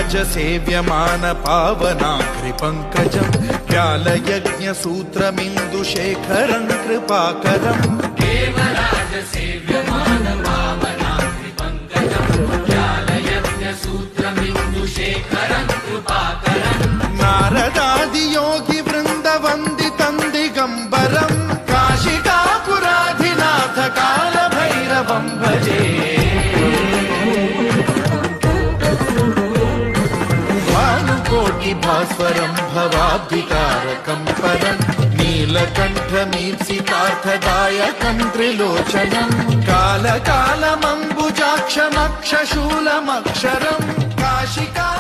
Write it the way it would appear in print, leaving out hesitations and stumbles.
देवराजसेव्यमान पावनाग्रिपङ्कजम् व्यालयज्ञसूत्रमिन्दुशेखरं कृपाकरम् देवराजसेव्यमान पावनाग्रिपङ्कजम् व्यालयज्ञसूत्रमिन्दुशेखरं कृपाकरम् नारदादियोगिवृन्दवन्दितं दिगम्बरम् काशिकापुराधिनाथ कालभैरवं भजे भास्वरं भवाब्धितारकं परं नीलकण्ठमीप्सितार्थदायकं त्रिलोचनं कालकालमम्बुजाक्षमक्षशूलमक्षरं काशिका